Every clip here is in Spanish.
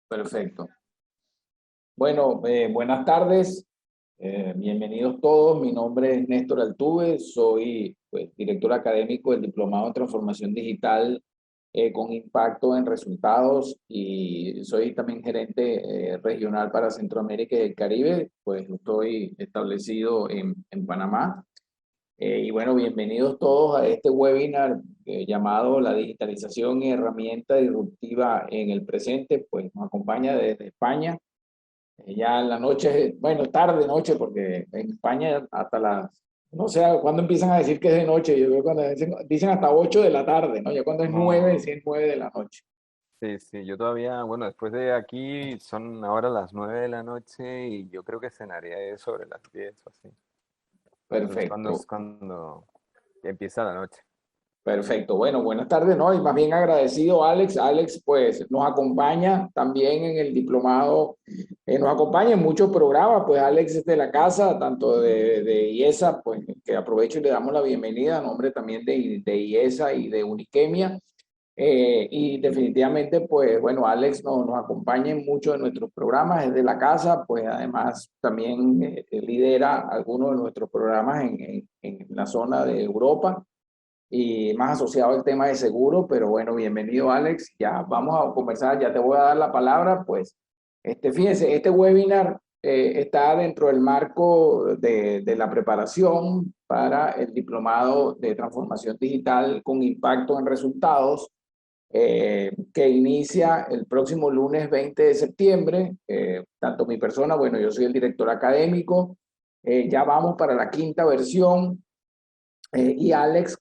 Perfecto. Bueno, buenas tardes. Bienvenidos todos. Mi nombre es Néstor Altuve. Soy director académico del Diplomado en Transformación Digital con impacto en resultados y soy también gerente regional para Centroamérica y el Caribe. Pues estoy establecido en Panamá. Y bueno, bienvenidos todos a este webinar llamado La digitalización y herramienta disruptiva en el presente. Pues nos acompaña desde España. Ya en la noche, bueno, tarde, noche, porque en España hasta las, no sé cuándo empiezan a decir que es de noche. Yo creo que cuando dicen hasta 8 de la tarde, ¿no? Ya cuando es 9, No, sí es 9 de la noche. sí, yo todavía, bueno, después de aquí son ahora las 9 de la noche y yo creo que cenaría sobre las 10 o así. Entonces, cuando Perfecto. es cuando empieza la noche. Perfecto. Bueno, buenas tardes, ¿no? Y más bien agradecido, Alex. Alex, pues, nos acompaña también en el diplomado, nos acompaña en muchos programas, pues, Alex es de la casa, tanto de IESA, pues, que aprovecho y le damos la bienvenida a nombre también de IESA y de Uniquemia. Y definitivamente, pues, bueno, Alex nos acompaña en muchos de nuestros programas, es de la casa, pues, además también lidera algunos de nuestros programas en la zona de Europa y más asociado al tema de seguro, pero bueno, bienvenido Alex, ya vamos a conversar, ya te voy a dar la palabra, pues, fíjense, este webinar está dentro del marco de la preparación para el diplomado de transformación digital con impacto en resultados, que inicia el próximo lunes 20 de septiembre, tanto mi persona, bueno, yo soy el director académico, ya vamos para la quinta versión, y Alex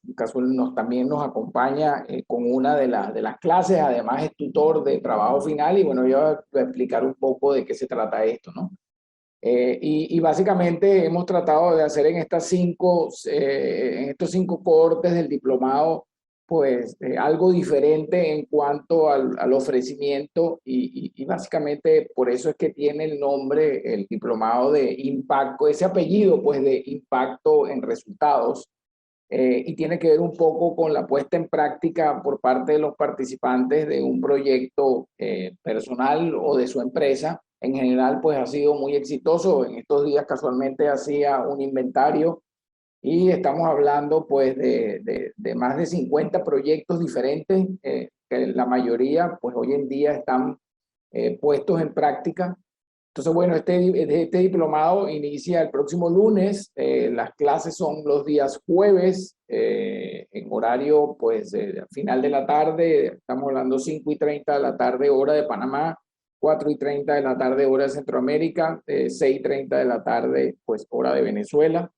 también nos acompaña con una de las clases, además es tutor de trabajo final y bueno, yo voy a explicar un poco de qué se trata esto, ¿no? Y básicamente hemos tratado de hacer en estos cinco cohortes del diplomado, pues algo diferente en cuanto al ofrecimiento y básicamente por eso es que tiene el nombre, el diplomado de impacto, ese apellido pues de impacto en resultados, y tiene que ver un poco con la puesta en práctica por parte de los participantes de un proyecto personal o de su empresa. En general, pues ha sido muy exitoso. En estos días casualmente hacía un inventario y estamos hablando pues de más de 50 proyectos diferentes, que la mayoría pues hoy en día están puestos en práctica. Entonces, bueno, este diplomado inicia el próximo lunes. Las clases son los días jueves, en horario, pues, al final de la tarde. Estamos hablando 5:30 de la tarde, hora de Panamá, 4:30 de la tarde, hora de Centroamérica, 6:30 de la tarde, pues, hora de Venezuela.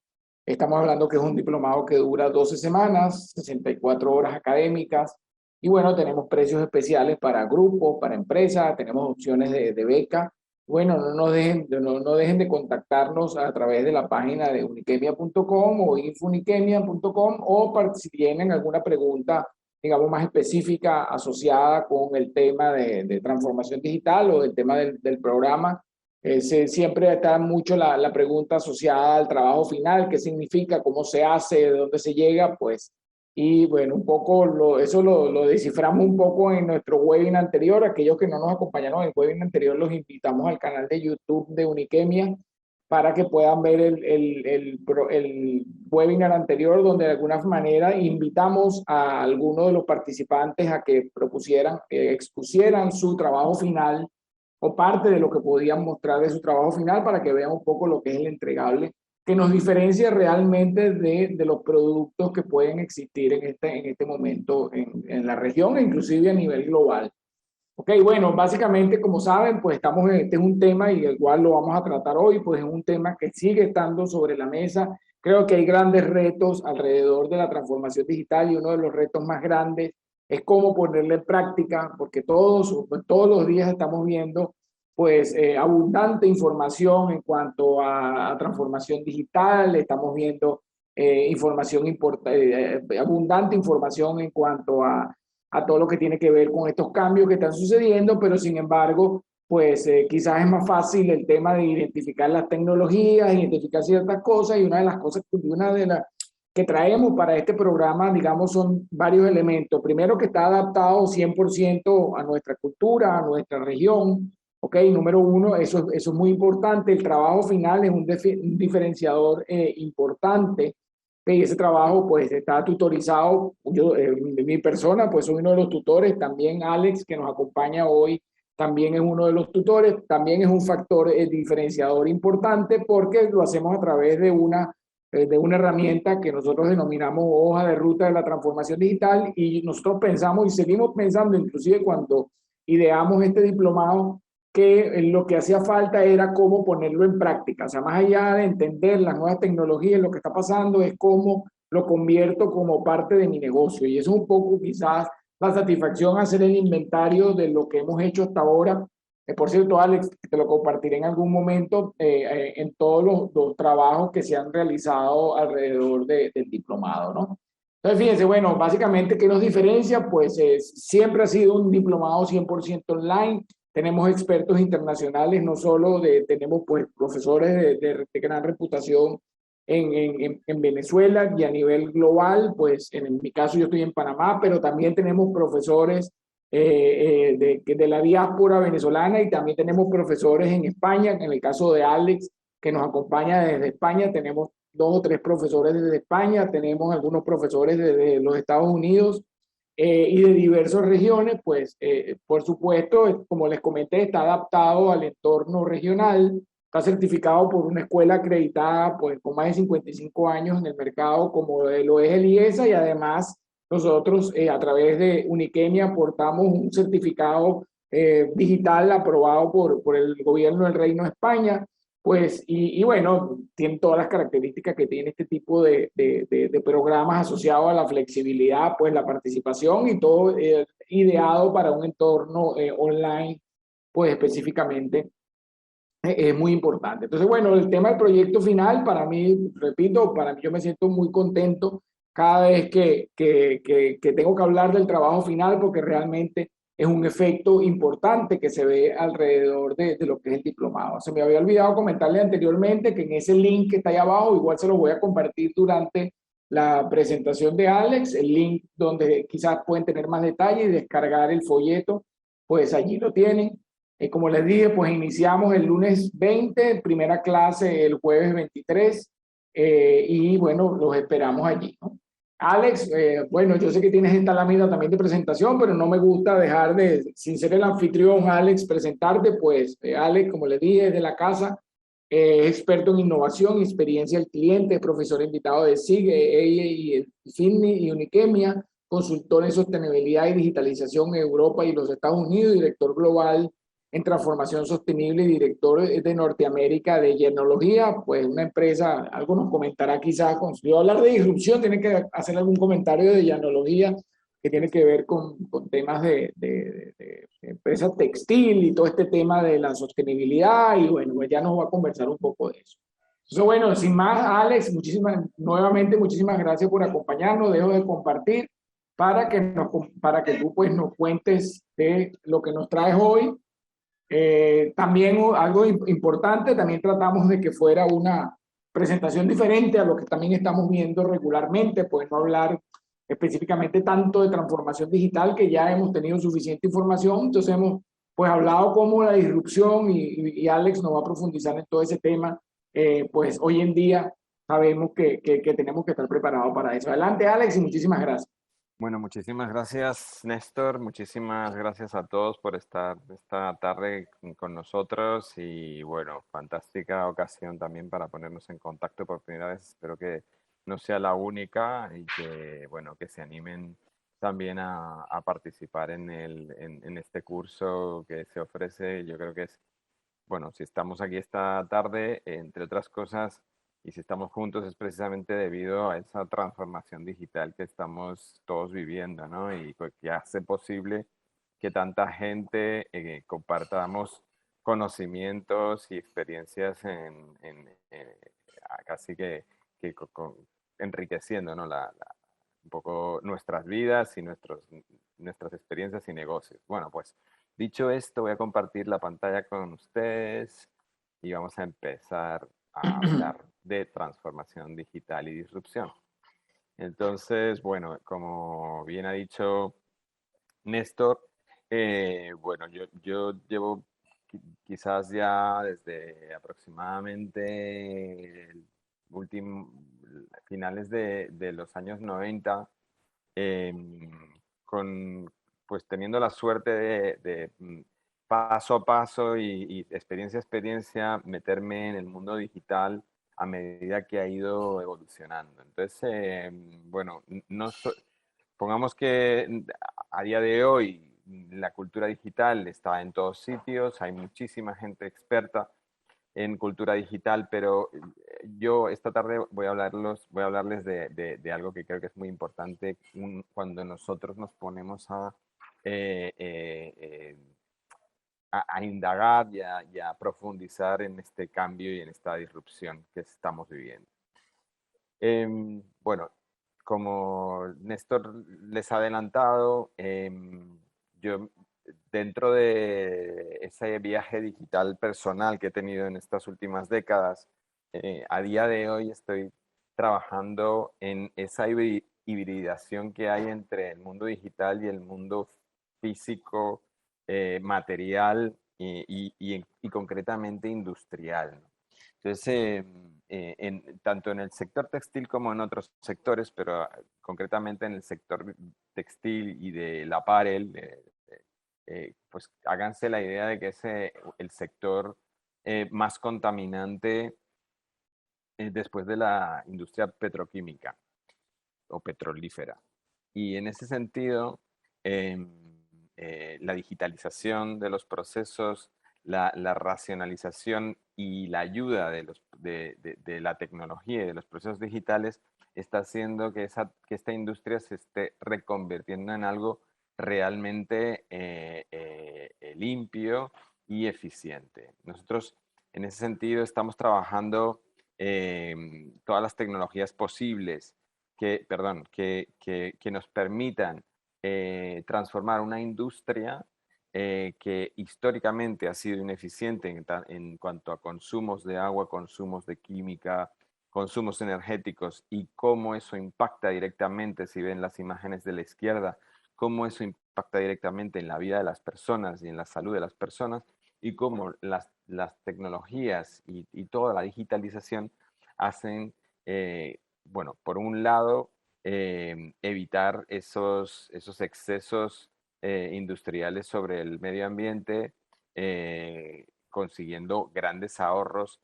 Estamos hablando que es un diplomado que dura 12 semanas, 64 horas académicas. Y bueno, tenemos precios especiales para grupos, para empresas, tenemos opciones de beca. Bueno, no dejen de contactarnos a través de la página de uniquemia.com o infuniquemia.com o si tienen alguna pregunta, digamos, más específica asociada con el tema de transformación digital o del tema del programa. Siempre está mucho la pregunta asociada al trabajo final, qué significa, cómo se hace, de dónde se llega, pues, y bueno, un poco eso lo desciframos un poco en nuestro webinar anterior. Aquellos que no nos acompañaron en el webinar anterior, los invitamos al canal de YouTube de Uniquemia para que puedan ver el webinar anterior, donde de alguna manera invitamos a algunos de los participantes a que expusieran su trabajo final o parte de lo que podían mostrar de su trabajo final para que vean un poco lo que es el entregable que nos diferencia realmente de los productos que pueden existir en este momento en la región e inclusive a nivel global. Ok, bueno, básicamente como saben, pues este es un tema y el cual lo vamos a tratar hoy, pues es un tema que sigue estando sobre la mesa. Creo que hay grandes retos alrededor de la transformación digital y uno de los retos más grandes es cómo ponerle en práctica, porque todos los días estamos viendo pues abundante información en cuanto a transformación digital, estamos viendo abundante información en cuanto a todo lo que tiene que ver con estos cambios que están sucediendo, pero sin embargo, pues quizás es más fácil el tema de identificar las tecnologías, identificar ciertas cosas, y una de las cosas, una de las que traemos para este programa, digamos, son varios elementos. Primero, que está adaptado 100% a nuestra cultura, a nuestra región, Ok, número uno, eso es muy importante. El trabajo final es un diferenciador importante. Y ese trabajo pues está tutorizado. Yo, mi persona, pues soy uno de los tutores. También Alex, que nos acompaña hoy, también es uno de los tutores. También es un factor diferenciador importante porque lo hacemos a través de una herramienta que nosotros denominamos hoja de ruta de la transformación digital. Y nosotros pensamos y seguimos pensando, inclusive cuando ideamos este diplomado, que lo que hacía falta era cómo ponerlo en práctica. O sea, más allá de entender las nuevas tecnologías, lo que está pasando es cómo lo convierto como parte de mi negocio. Y eso es un poco quizás la satisfacción hacer el inventario de lo que hemos hecho hasta ahora. Por cierto, Alex, te lo compartiré en algún momento en todos los trabajos que se han realizado alrededor del diplomado, ¿no? Entonces, fíjense, bueno, básicamente, ¿qué nos diferencia? Pues siempre ha sido un diplomado 100% online. Tenemos expertos internacionales, no solo tenemos pues profesores de gran reputación en Venezuela y a nivel global, pues en mi caso yo estoy en Panamá, pero también tenemos profesores de la diáspora venezolana y también tenemos profesores en España. En el caso de Alex, que nos acompaña desde España, tenemos 2 o 3 profesores desde España, tenemos algunos profesores desde los Estados Unidos y de diversas regiones, pues por supuesto, como les comenté, está adaptado al entorno regional, está certificado por una escuela acreditada pues, con más de 55 años en el mercado, como lo es el IESA, y además nosotros a través de Uniquemia aportamos un certificado digital aprobado por el gobierno del Reino de España, pues, y bueno, tiene todas las características que tiene este tipo de programas asociados a la flexibilidad, pues la participación y todo ideado para un entorno online, pues específicamente es muy importante. Entonces, bueno, el tema del proyecto final, para mí, repito, para mí yo me siento muy contento cada vez que tengo que hablar del trabajo final porque realmente es un efecto importante que se ve alrededor de lo que es el diplomado. Se me había olvidado comentarle anteriormente que en ese link que está ahí abajo, igual se lo voy a compartir durante la presentación de Alex, el link donde quizás pueden tener más detalle y descargar el folleto, pues allí lo tienen. Como les dije, pues iniciamos el lunes 20, primera clase el jueves 23, y bueno, los esperamos allí, ¿no? Alex, bueno, yo sé que tienes esta lámina también de presentación, pero no me gusta dejar de, sin ser el anfitrión, Alex, presentarte, pues Alex, como les dije, es de la casa, es experto en innovación y experiencia del cliente, es profesor invitado de SIG, y Sydney y Uniquemia, consultor en sostenibilidad y digitalización en Europa y los Estados Unidos, director global en transformación sostenible y director de Norteamérica de Genología, pues una empresa, algo nos comentará quizás, si yo hablar de disrupción, tiene que hacer algún comentario de Genología que tiene que ver con temas de empresa textil y todo este tema de la sostenibilidad y bueno, pues ya nos va a conversar un poco de eso. Entonces, bueno, sin más, Alex, nuevamente muchísimas gracias por acompañarnos, dejo de compartir para que tú pues nos cuentes de lo que nos traes hoy. También algo importante, también tratamos de que fuera una presentación diferente a lo que también estamos viendo regularmente, pues no hablar específicamente tanto de transformación digital, que ya hemos tenido suficiente información, entonces hemos pues hablado como la disrupción y Alex nos va a profundizar en todo ese tema, pues hoy en día sabemos que tenemos que estar preparados para eso. Adelante Alex y muchísimas gracias. Bueno, muchísimas gracias, Néstor. Muchísimas gracias a todos por estar esta tarde con nosotros y bueno, fantástica ocasión también para ponernos en contacto por primera vez. Espero que no sea la única y que, bueno, que se animen también a participar en este curso que se ofrece. Yo creo que es, bueno, si estamos aquí esta tarde, entre otras cosas, y si estamos juntos es precisamente debido a esa transformación digital que estamos todos viviendo, ¿no? Y que hace posible que tanta gente compartamos conocimientos y experiencias casi que enriqueciendo, ¿no? Un poco nuestras vidas y nuestras experiencias y negocios. Bueno, pues dicho esto, voy a compartir la pantalla con ustedes y vamos a empezar a hablar de transformación digital y disrupción. Entonces, bueno, como bien ha dicho Néstor, bueno, yo llevo quizás ya desde aproximadamente el finales de los años 90, em, con, pues teniendo la suerte de paso a paso y experiencia a experiencia meterme en el mundo digital a medida que ha ido evolucionando. Entonces, bueno, no pongamos que a día de hoy la cultura digital está en todos sitios, hay muchísima gente experta en cultura digital, pero yo esta tarde voy a hablarles de algo que creo que es muy importante cuando nosotros nos ponemos eh, eh, eh, a indagar y a profundizar en este cambio y en esta disrupción que estamos viviendo. Bueno, como Néstor les ha adelantado, yo dentro de ese viaje digital personal que he tenido en estas últimas décadas, a día de hoy estoy trabajando en esa hibridación que hay entre el mundo digital y el mundo físico, material y concretamente industrial, ¿no? Entonces, tanto en el sector textil como en otros sectores, pero concretamente en el sector textil y del apparel, pues háganse la idea de que es el sector más contaminante después de la industria petroquímica o petrolífera. Y en ese sentido, la digitalización de los procesos, la racionalización y la ayuda de la tecnología y de los procesos digitales está haciendo que esta industria se esté reconvirtiendo en algo realmente limpio y eficiente. Nosotros, en ese sentido, estamos trabajando todas las tecnologías posibles que nos permitan transformar una industria que históricamente ha sido ineficiente en cuanto a consumos de agua, consumos de química, consumos energéticos y cómo eso impacta directamente, si ven las imágenes de la izquierda, cómo eso impacta directamente en la vida de las personas y en la salud de las personas y cómo las tecnologías y toda la digitalización hacen, bueno, por un lado, evitar esos excesos industriales sobre el medio ambiente, consiguiendo grandes ahorros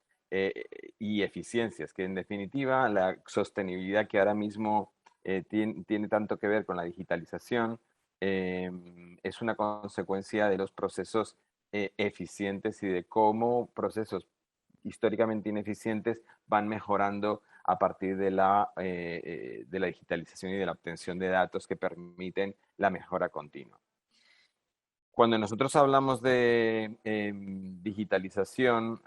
y eficiencias, que en definitiva la sostenibilidad que ahora mismo tiene tanto que ver con la digitalización, es una consecuencia de los procesos eficientes y de cómo procesos históricamente ineficientes van mejorando a partir de la digitalización y de la obtención de datos que permiten la mejora continua. Cuando nosotros hablamos de digitalización,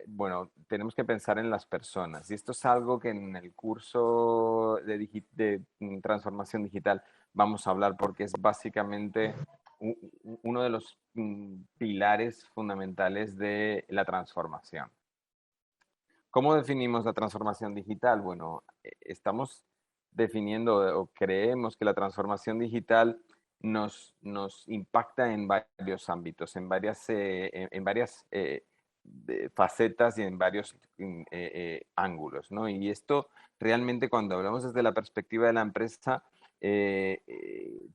bueno, tenemos que pensar en las personas. Y esto es algo que en el curso de transformación digital vamos a hablar porque es básicamente uno de los pilares fundamentales de la transformación. ¿Cómo definimos la transformación digital? Bueno, estamos definiendo o creemos que la transformación digital nos impacta en varios ámbitos, en varias facetas y en varios ángulos, ¿no? Y esto realmente cuando hablamos desde la perspectiva de la empresa,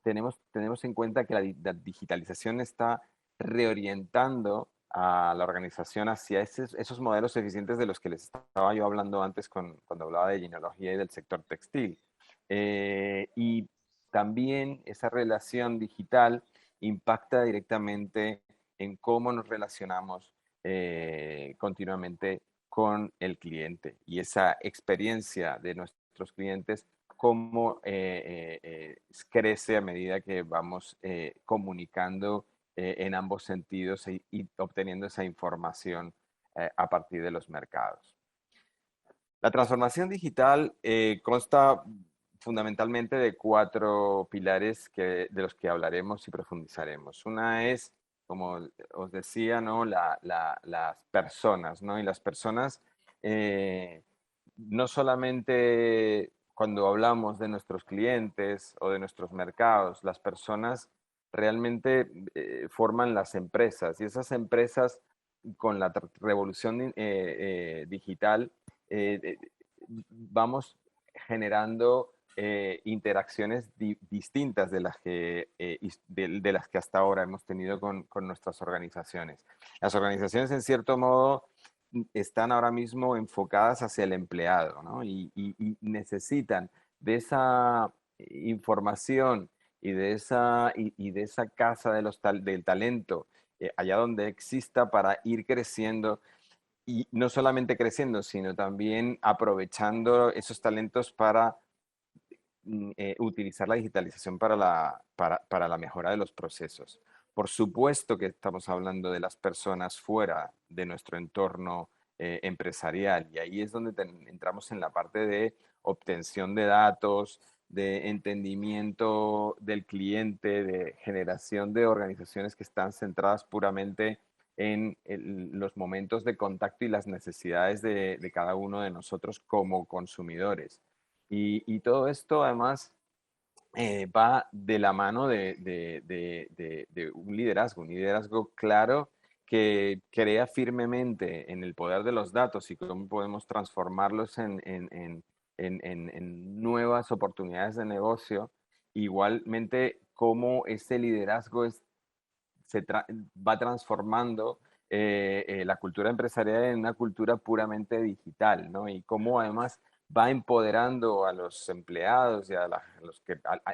tenemos en cuenta que la digitalización está reorientando a la organización hacia esos modelos eficientes de los que les estaba yo hablando antes cuando hablaba de genealogía y del sector textil. Y también esa relación digital impacta directamente en cómo nos relacionamos continuamente con el cliente y esa experiencia de nuestros clientes, cómo crece a medida que vamos comunicando en ambos sentidos y obteniendo esa información a partir de los mercados. La transformación digital consta fundamentalmente de cuatro pilares de los que hablaremos y profundizaremos. Una es, como os decía, ¿no? Las personas, ¿no? Y las personas, no solamente cuando hablamos de nuestros clientes o de nuestros mercados, las personas realmente forman las empresas. Y esas empresas, con la revolución digital, eh, vamos generando interacciones distintas de las de las que hasta ahora hemos tenido con nuestras organizaciones. Las organizaciones, en cierto modo, están ahora mismo enfocadas hacia el empleado, ¿no? Y necesitan de esa información y de esa casa de del talento allá donde exista para ir creciendo y no solamente creciendo, sino también aprovechando esos talentos para utilizar la digitalización para la mejora de los procesos. Por supuesto que estamos hablando de las personas fuera de nuestro entorno empresarial y ahí es donde entramos en la parte de obtención de datos, de entendimiento del cliente, de generación de organizaciones que están centradas puramente en los momentos de contacto y las necesidades de cada uno de nosotros como consumidores. Y todo esto además va de la mano de un liderazgo claro que crea firmemente en el poder de los datos y cómo podemos transformarlos en nuevas oportunidades de negocio. Igualmente, cómo ese liderazgo va transformando la cultura empresarial en una cultura puramente digital, ¿no? Y cómo además va empoderando a los empleados y a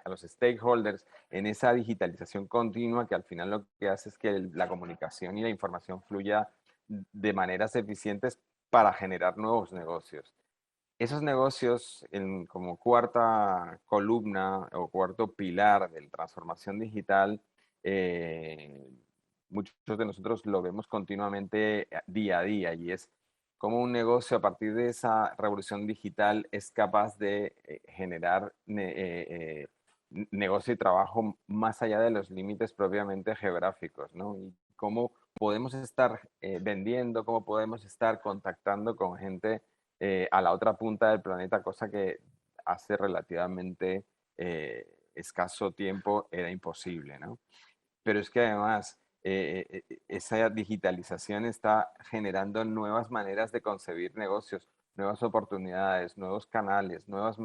los stakeholders en esa digitalización continua que al final lo que hace es que la comunicación y la información fluya de maneras eficientes para generar nuevos negocios. Esos negocios, como cuarta columna o cuarto pilar de la transformación digital, eh, muchos de nosotros lo vemos continuamente día a día y es cómo un negocio a partir de esa revolución digital es capaz de generar negocio y trabajo más allá de los límites propiamente geográficos, ¿no? Y cómo podemos estar vendiendo, cómo podemos estar contactando con gente a la otra punta del planeta, cosa que hace relativamente escaso tiempo era imposible, ¿no? Pero es que además esa digitalización está generando nuevas maneras de concebir negocios, nuevas oportunidades, nuevos canales, nuevas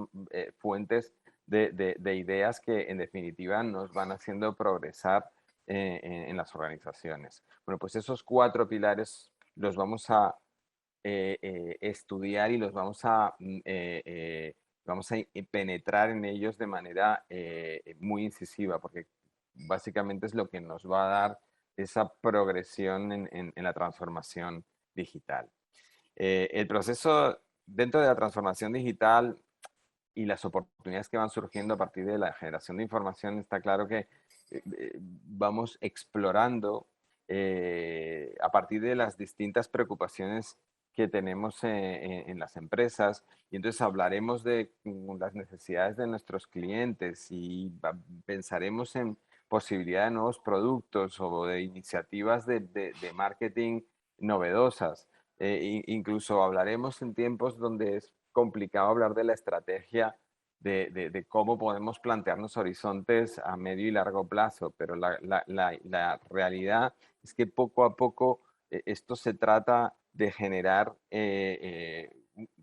fuentes de ideas que en definitiva nos van haciendo progresar en las organizaciones. Bueno, pues esos cuatro pilares los vamos a estudiar y los vamos a penetrar en ellos de manera muy incisiva, porque básicamente es lo que nos va a dar esa progresión en la transformación digital. El proceso dentro de la transformación digital y las oportunidades que van surgiendo a partir de la generación de información, está claro que vamos explorando a partir de las distintas preocupaciones que tenemos en las empresas y entonces hablaremos de las necesidades de nuestros clientes y pensaremos en posibilidad de nuevos productos o de iniciativas de marketing novedosas. Incluso hablaremos en tiempos donde es complicado hablar de la estrategia de cómo podemos plantearnos horizontes a medio y largo plazo, pero la realidad es que poco a poco esto se trata de generar,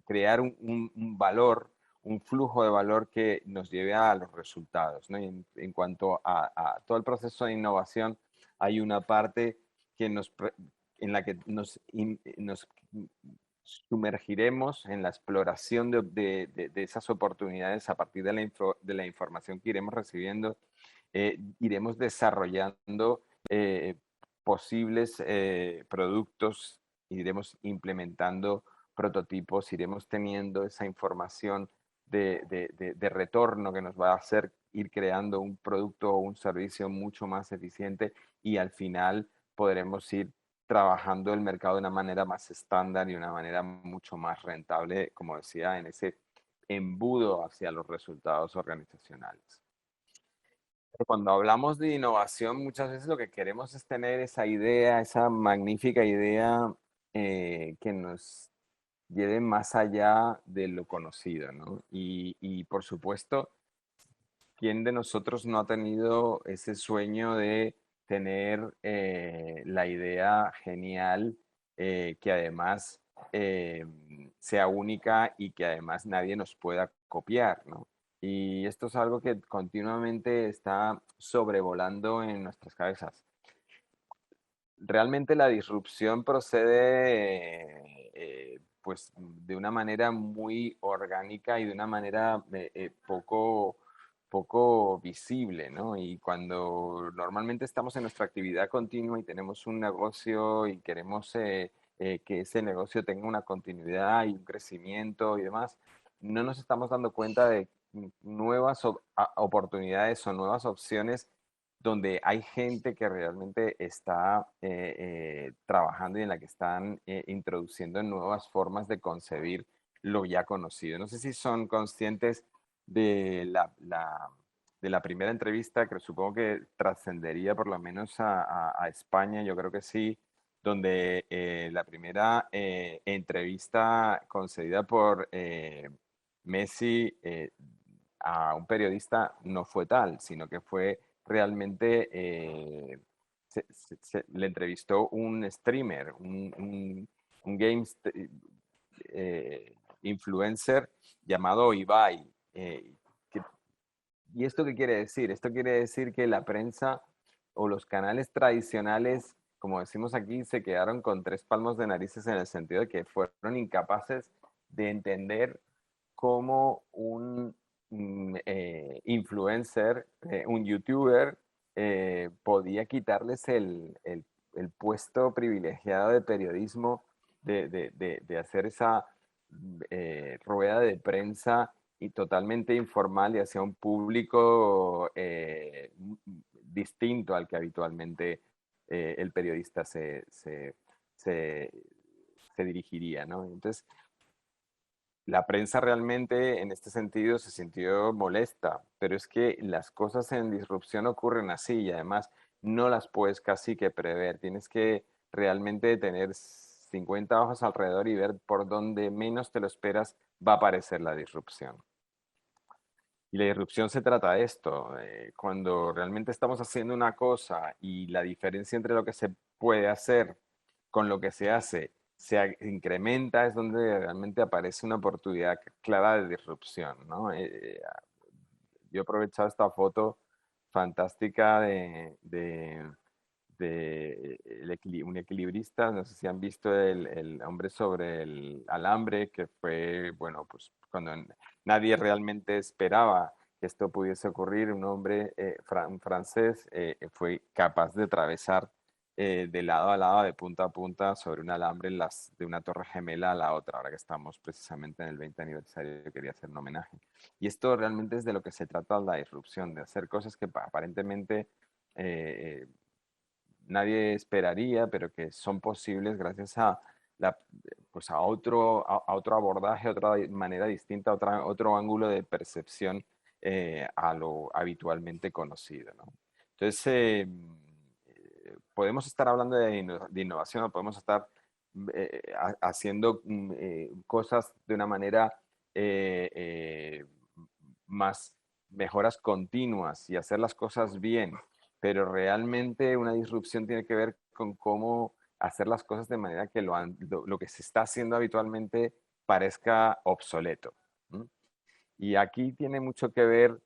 crear un valor, un flujo de valor que nos lleve a los resultados, ¿no? Y en cuanto a todo el proceso de innovación, hay una parte que en la que nos sumergiremos en la exploración de esas oportunidades a partir de la información que iremos recibiendo, iremos desarrollando posibles productos, iremos implementando prototipos, iremos teniendo esa información de retorno que nos va a hacer ir creando un producto o un servicio mucho más eficiente y al final podremos ir trabajando el mercado de una manera más estándar y una manera mucho más rentable, como decía, en ese embudo hacia los resultados organizacionales. Pero cuando hablamos de innovación, muchas veces lo que queremos es tener esa idea, esa magnífica idea que nos lleve más allá de lo conocido, ¿no? Y por supuesto, ¿quién de nosotros no ha tenido ese sueño de tener la idea genial que además eh, sea única y que además nadie nos pueda copiar, ¿no? Y esto es algo que continuamente está sobrevolando en nuestras cabezas. Realmente la disrupción procede pues de una manera muy orgánica y de una manera poco visible, ¿no? Y cuando normalmente estamos en nuestra actividad continua y tenemos un negocio y queremos que ese negocio tenga una continuidad y un crecimiento y demás, no nos estamos dando cuenta de nuevas oportunidades o nuevas opciones donde hay gente que realmente está trabajando y en la que están introduciendo nuevas formas de concebir lo ya conocido. No sé si son conscientes de de la primera entrevista, que supongo que trascendería por lo menos a España, yo creo que sí, donde la primera entrevista concedida por Messi a un periodista no fue tal, sino que fue realmente le entrevistó un streamer, un games influencer llamado Ibai. Que, ¿Y esto qué quiere decir? Esto quiere decir que la prensa o los canales tradicionales, como decimos aquí, se quedaron con tres palmos de narices en el sentido de que fueron incapaces de entender cómo un influencer, un youtuber, podía quitarles el puesto privilegiado de periodismo, de hacer esa rueda de prensa y totalmente informal y hacia un público distinto al que habitualmente el periodista se, se dirigiría, ¿no? Entonces, la prensa realmente en este sentido se sintió molesta, pero es que las cosas en disrupción ocurren así y además no las puedes casi que prever. Tienes que realmente tener 50 ojos alrededor y ver por dónde menos te lo esperas va a aparecer la disrupción. Y la disrupción se trata de esto, cuando realmente estamos haciendo una cosa y la diferencia entre lo que se puede hacer con lo que se hace incrementa, es donde realmente aparece una oportunidad clara de disrupción, ¿no? Yo he aprovechado esta foto fantástica un equilibrista, no sé si han visto el hombre sobre el alambre, que fue, bueno, pues cuando nadie realmente esperaba que esto pudiese ocurrir, un hombre un francés fue capaz de atravesar de lado a lado, de punta a punta, sobre un alambre de una torre gemela a la otra, ahora que estamos precisamente en el 20 aniversario, quería hacer un homenaje. Y esto realmente es de lo que se trata la disrupción, de hacer cosas que aparentemente eh, nadie esperaría, pero que son posibles gracias a, pues a otro abordaje, otra manera distinta, otro ángulo de percepción a lo habitualmente conocido, ¿no? Entonces, podemos estar hablando de innovación o podemos estar haciendo cosas de una manera eh, eh, más mejoras continuas y hacer las cosas bien, pero realmente una disrupción tiene que ver con cómo hacer las cosas de manera que lo que se está haciendo habitualmente parezca obsoleto. ¿Mm? Y aquí tiene mucho que ver,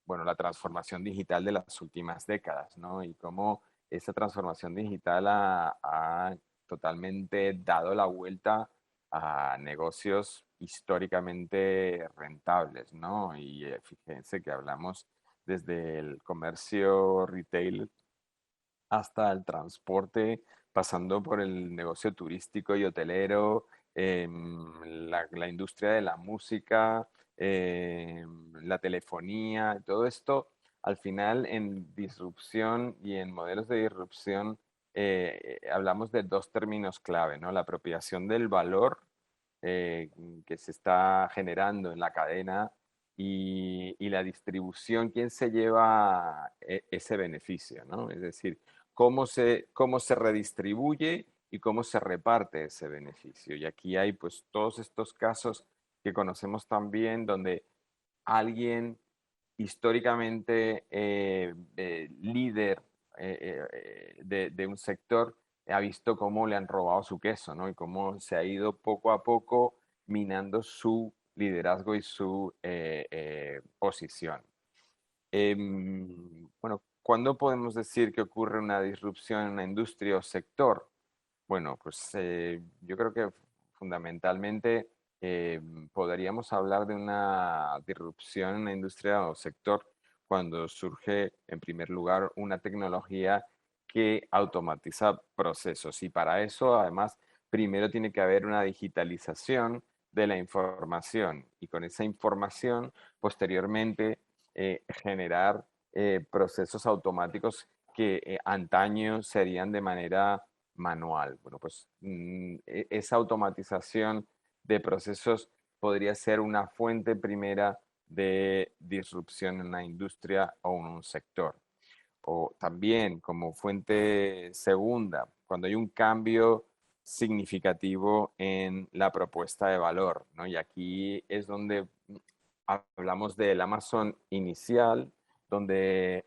bueno, la transformación digital de las últimas décadas, ¿no? Y cómo esa transformación digital ha totalmente dado la vuelta a negocios históricamente rentables, ¿no? Y fíjense que hablamos desde el comercio retail hasta el transporte, pasando por el negocio turístico y hotelero, la industria de la música, la telefonía, todo esto, al final en disrupción y en modelos de disrupción, hablamos de dos términos clave, ¿no? La apropiación del valor eh, que se está generando en la cadena y la distribución, quién se lleva ese beneficio, ¿no? Es decir, cómo se redistribuye y cómo se reparte ese beneficio. Y aquí hay pues todos estos casos que conocemos también donde alguien históricamente líder de un sector ha visto cómo le han robado su queso, ¿no? Y cómo se ha ido poco a poco minando su liderazgo y su posición. Bueno, ¿cuándo podemos decir que ocurre una disrupción en una industria o sector? Bueno, pues yo creo que fundamentalmente podríamos hablar de una disrupción en la industria o sector cuando surge, en primer lugar, una tecnología que automatiza procesos. Y para eso, además, primero tiene que haber una digitalización de la información. Y con esa información, posteriormente, generar procesos automáticos que antaño serían de manera manual. Bueno, pues esa automatización de procesos podría ser una fuente primera de disrupción en la industria o en un sector. O también como fuente segunda, cuando hay un cambio significativo en la propuesta de valor, ¿no? Y aquí es donde hablamos del Amazon inicial, donde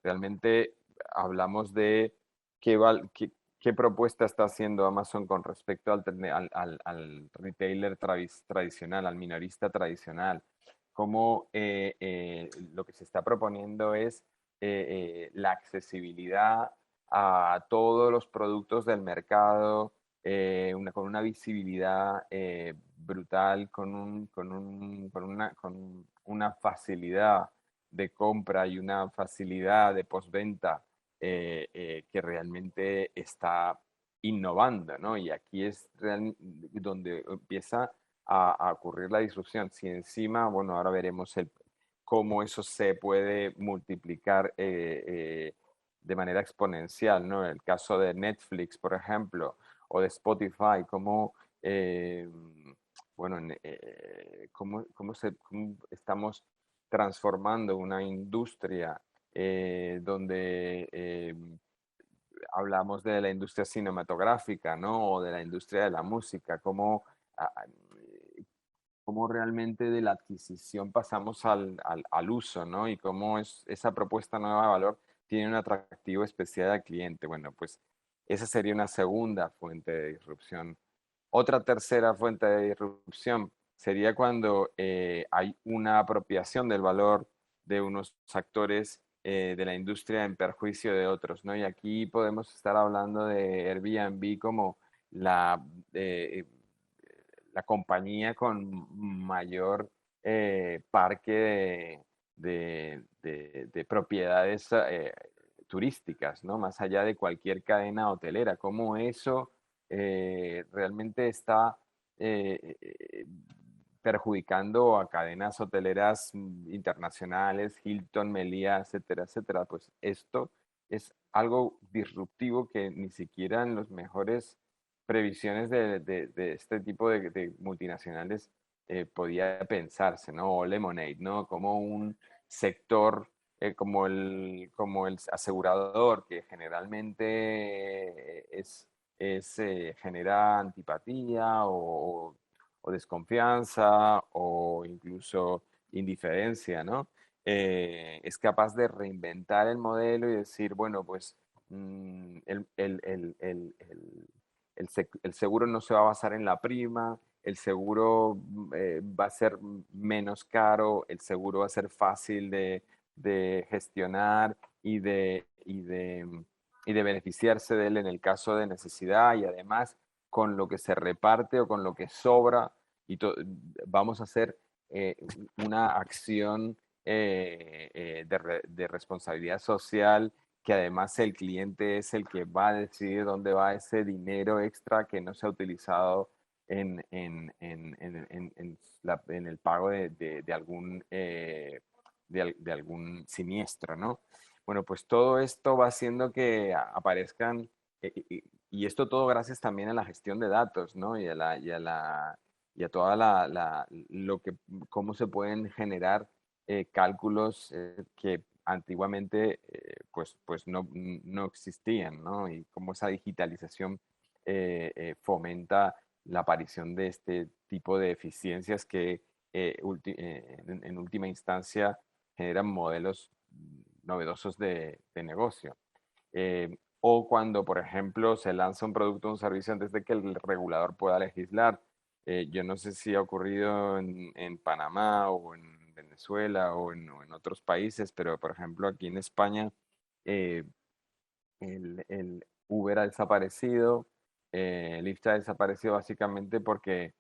realmente hablamos de qué propuesta está haciendo Amazon con respecto al retailer tradicional, al minorista tradicional. Cómo lo que se está proponiendo es la accesibilidad a todos los productos del mercado, con una visibilidad brutal, con una facilidad de compra y una facilidad de postventa que realmente está innovando, ¿no? Y aquí es donde empieza a ocurrir la disrupción. Si encima, bueno, ahora veremos cómo eso se puede multiplicar de manera exponencial, ¿no? El caso de Netflix, por ejemplo, o de Spotify, cómo, bueno, cómo estamos transformando una industria donde hablamos de la industria cinematográfica, ¿no? O de la industria de la música, cómo realmente de la adquisición pasamos al uso, ¿no? Y cómo esa propuesta nueva de valor tiene un atractivo especial al cliente. Bueno, pues esa sería una segunda fuente de disrupción. Otra tercera fuente de disrupción sería cuando hay una apropiación del valor de unos actores de la industria en perjuicio de otros, ¿no? Y aquí podemos estar hablando de Airbnb como la, eh, la compañía con mayor parque de propiedades turísticas, ¿no? Más allá de cualquier cadena hotelera, cómo eso realmente está perjudicando a cadenas hoteleras internacionales, Hilton, Meliá, etcétera, etcétera. Pues esto es algo disruptivo que ni siquiera en los mejores previsiones de este tipo de multinacionales podía pensarse, ¿no? O Lemonade, ¿no? Como un sector como el asegurador, que generalmente genera antipatía o desconfianza o incluso indiferencia, ¿no? Es capaz de reinventar el modelo y decir, bueno, pues el seguro no se va a basar en la prima, el seguro va a ser menos caro, el seguro va a ser fácil de gestionar y de beneficiarse de él en el caso de necesidad y además con lo que se reparte o con lo que sobra y vamos a hacer eh, una acción de responsabilidad social que además el cliente es el que va a decidir dónde va ese dinero extra que no se ha utilizado en el pago de algún siniestro, ¿no? Bueno, pues todo esto va haciendo que aparezcan, y esto todo gracias también a la gestión de datos, ¿no? Y a toda cómo se pueden generar cálculos que antiguamente pues no existían, ¿no? Y cómo esa digitalización fomenta la aparición de este tipo de eficiencias que en última instancia generan modelos novedosos de negocio. O cuando, por ejemplo, se lanza un producto o un servicio antes de que el regulador pueda legislar. Yo no sé si ha ocurrido en Panamá o en Venezuela o en otros países, pero por ejemplo aquí en España eh, el Uber ha desaparecido, Lyft ha desaparecido básicamente porque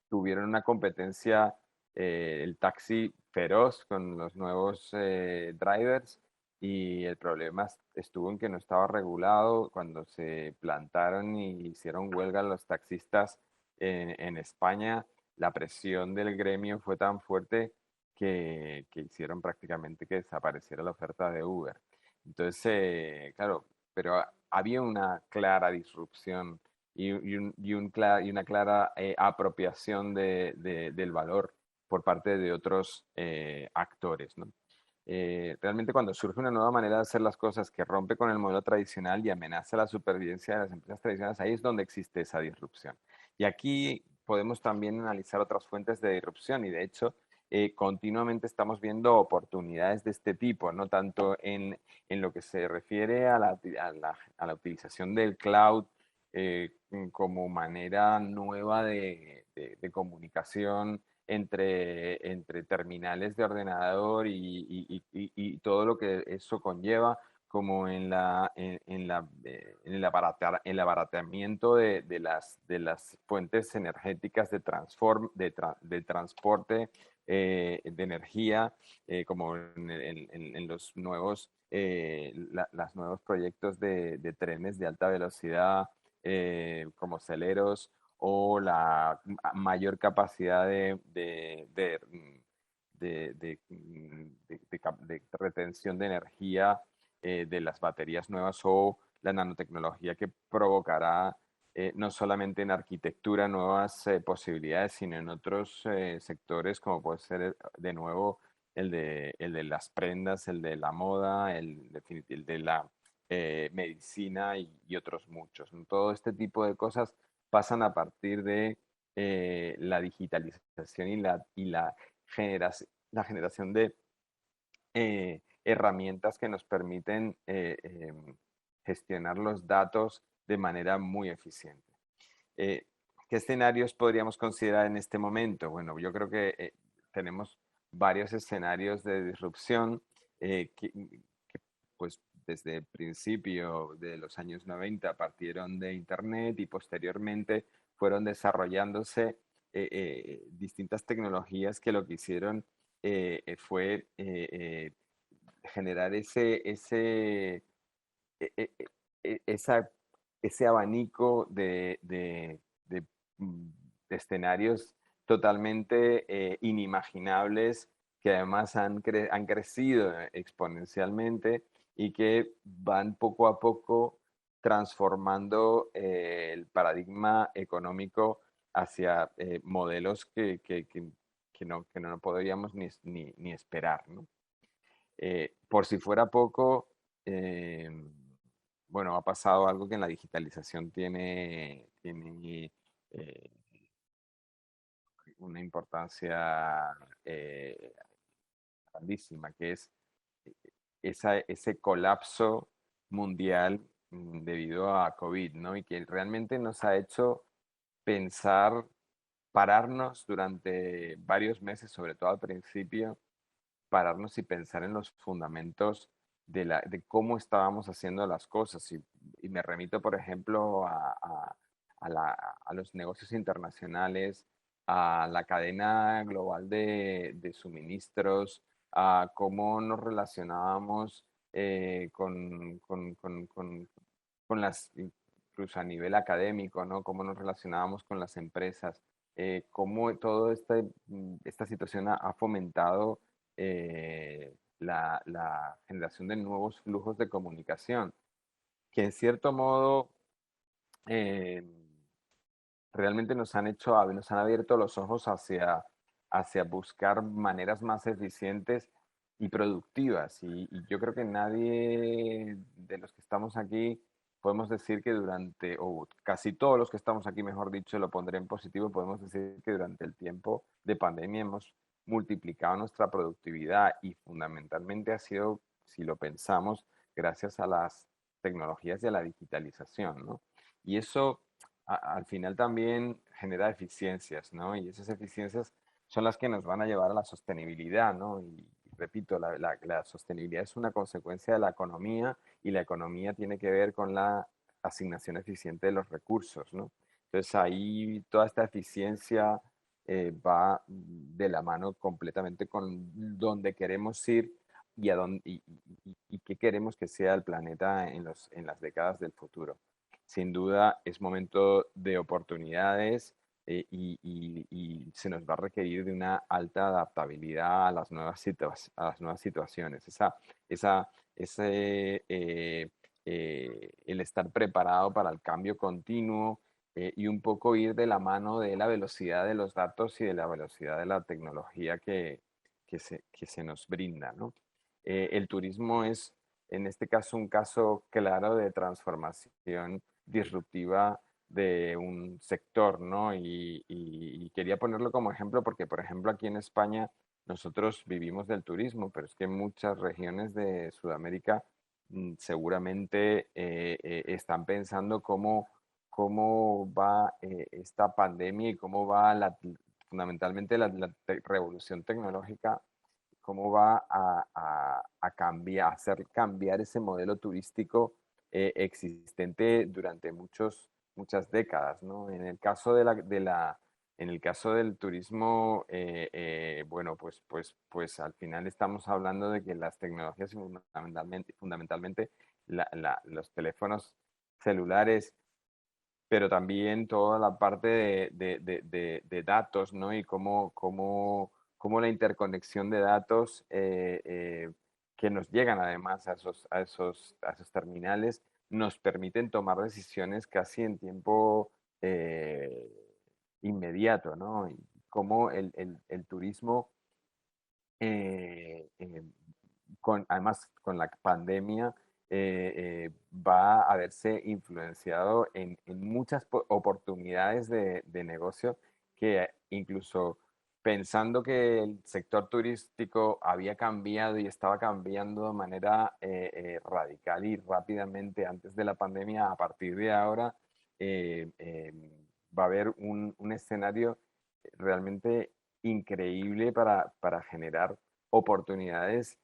tuvieron una competencia, el taxi feroz con los nuevos drivers y el problema estuvo en que no estaba regulado cuando se plantaron y hicieron huelga los taxistas en España. La presión del gremio fue tan fuerte que hicieron prácticamente que desapareciera la oferta de Uber. Entonces, claro, pero había una clara disrupción y una clara apropiación del valor por parte de otros actores, ¿no? Realmente cuando surge una nueva manera de hacer las cosas que rompe con el modelo tradicional y amenaza la supervivencia de las empresas tradicionales, ahí es donde existe esa disrupción. Y aquí podemos también analizar otras fuentes de disrupción y de hecho continuamente estamos viendo oportunidades de este tipo, no tanto en lo que se refiere a la utilización del cloud como manera nueva de comunicación entre terminales de ordenador y todo lo que eso conlleva, como en el abaratamiento de las fuentes energéticas de transporte de energía, como en los nuevos, las nuevos proyectos de trenes de alta velocidad, como Celeros, o la mayor capacidad de retención de energía de las baterías nuevas o la nanotecnología que provocará no solamente en arquitectura nuevas posibilidades, sino en otros sectores como puede ser de nuevo el de las prendas, el de la moda, el de la medicina y otros muchos, ¿no? Todo este tipo de cosas pasan a partir de la digitalización la generación de herramientas que nos permiten gestionar los datos de manera muy eficiente. Eh, ¿Qué escenarios podríamos considerar en este momento? Bueno, yo creo que tenemos varios escenarios de disrupción que, pues desde el principio de los años 90 partieron de Internet y posteriormente fueron desarrollándose distintas tecnologías que lo que hicieron fue generar e- e- esa, ese abanico mm, de escenarios totalmente inimaginables que además han crecido exponencialmente y que van poco a poco transformando el paradigma económico hacia modelos que no podríamos ni esperar, ¿no? Por si fuera poco, eh, bueno, ha pasado algo que en la digitalización tiene eh, una importancia grandísima, que es ese colapso mundial debido a COVID, ¿no? Y que realmente nos ha hecho pensar, pararnos durante varios meses, sobre todo al principio, pararnos y pensar en los fundamentos de cómo estábamos haciendo las cosas. Y me remito, por ejemplo, a los negocios internacionales, a la cadena global de suministros, a cómo nos relacionábamos con las, incluso a nivel académico, ¿no? Cómo nos relacionábamos con las empresas, cómo toda esta situación ha fomentado la generación de nuevos flujos de comunicación, que en cierto modo eh, realmente nos han abierto los ojos hacia buscar maneras más eficientes y productivas. Y yo creo que nadie de los que estamos aquí podemos decir que durante, o casi todos los que estamos aquí, mejor dicho, lo pondré en positivo, podemos decir que durante el tiempo de pandemia hemos multiplicado nuestra productividad y fundamentalmente ha sido, si lo pensamos, gracias a las tecnologías y a la digitalización, ¿no? Y eso al final también genera eficiencias, ¿no? Y esas eficiencias son las que nos van a llevar a la sostenibilidad, ¿no? Y repito, la sostenibilidad es una consecuencia de la economía y la economía tiene que ver con la asignación eficiente de los recursos, ¿no? Entonces ahí toda esta eficiencia va de la mano completamente con dónde queremos ir y, a dónde, y qué queremos que sea el planeta en las décadas del futuro. Sin duda es momento de oportunidades y se nos va a requerir de una alta adaptabilidad a las nuevas, a las nuevas situaciones. El estar preparado para el cambio continuo y un poco ir de la mano de la velocidad de los datos y de la velocidad de la tecnología que se nos brinda, ¿no? El turismo es, en este caso, un caso claro de transformación disruptiva de un sector, ¿no? Y quería ponerlo como ejemplo porque, por ejemplo, aquí en España nosotros vivimos del turismo, pero es que muchas regiones de Sudamérica seguramente están pensando cómo va esta pandemia y cómo va fundamentalmente revolución tecnológica, cómo va a cambiar, a hacer cambiar ese modelo turístico existente durante muchas décadas, ¿no? En el caso en el caso del turismo, bueno, pues al final estamos hablando de que las tecnologías, fundamentalmente los teléfonos celulares, pero también toda la parte de datos, ¿no? Y cómo la interconexión de datos que nos llegan además a esos terminales nos permiten tomar decisiones casi en tiempo eh, inmediato, ¿no? Y cómo el turismo eh, además con la pandemia, va a verse influenciado en muchas oportunidades de negocio que incluso pensando que el sector turístico había cambiado y estaba cambiando de manera radical y rápidamente antes de la pandemia, a partir de ahora va a haber un escenario realmente increíble para generar oportunidades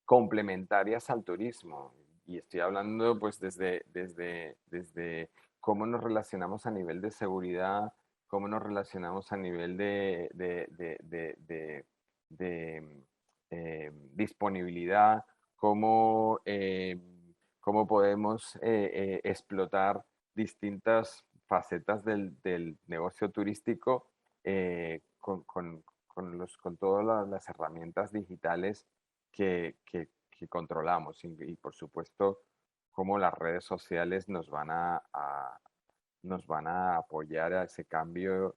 complementarias al turismo. Y estoy hablando pues desde cómo nos relacionamos a nivel de seguridad, cómo nos relacionamos a nivel disponibilidad, cómo podemos explotar distintas facetas del negocio turístico con todas las herramientas digitales que controlamos y, por supuesto cómo las redes sociales nos van a apoyar a ese cambio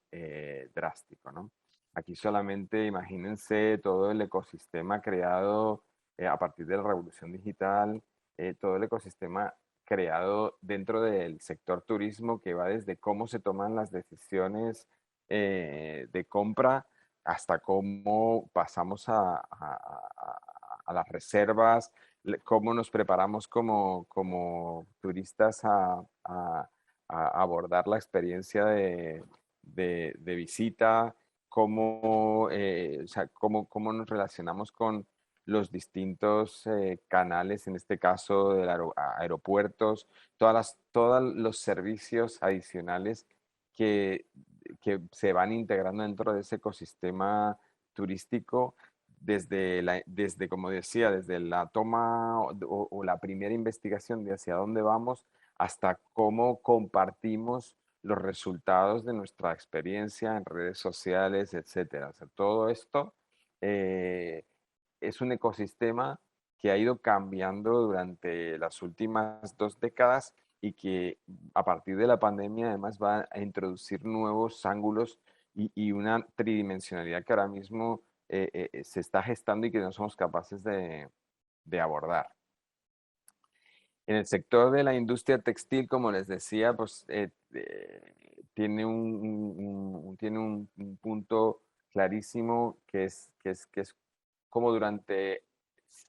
drástico, ¿no? Aquí solamente imagínense todo el ecosistema creado a partir de la revolución digital, todo el ecosistema creado dentro del sector turismo que va desde cómo se toman las decisiones de compra hasta cómo pasamos a las reservas, cómo nos preparamos como turistas a abordar la experiencia de visita, o sea, cómo nos relacionamos con los distintos canales, en este caso de aeropuertos, todos los servicios adicionales que, que se van integrando dentro de ese ecosistema turístico desde, como decía, desde la toma o la primera investigación de hacia dónde vamos hasta cómo compartimos los resultados de nuestra experiencia en redes sociales, etcétera. O sea, todo esto eh, es un ecosistema que ha ido cambiando durante las últimas 2 décadas y que a partir de la pandemia además va a introducir nuevos ángulos y una tridimensionalidad que ahora mismo se está gestando y que no somos capaces de abordar. En el sector de la industria textil, como les decía, pues tiene tiene un punto clarísimo que es como durante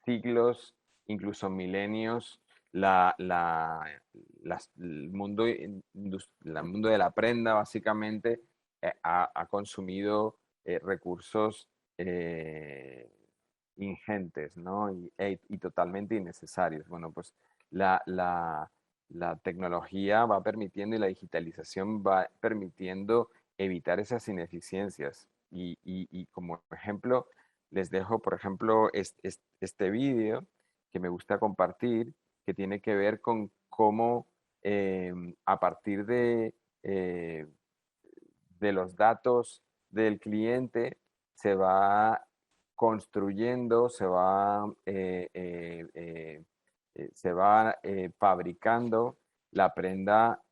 siglos, incluso milenios, la, la, el mundo de la prenda básicamente ha consumido recursos eh, ingentes, ¿no? Y totalmente innecesarios. Bueno, pues la, la, la tecnología va permitiendo y la digitalización va permitiendo evitar esas ineficiencias. Y como ejemplo, les dejo, por ejemplo, este vídeo que me gusta compartir, que tiene que ver con cómo a partir eh, de los datos del cliente se va construyendo, se va fabricando la prenda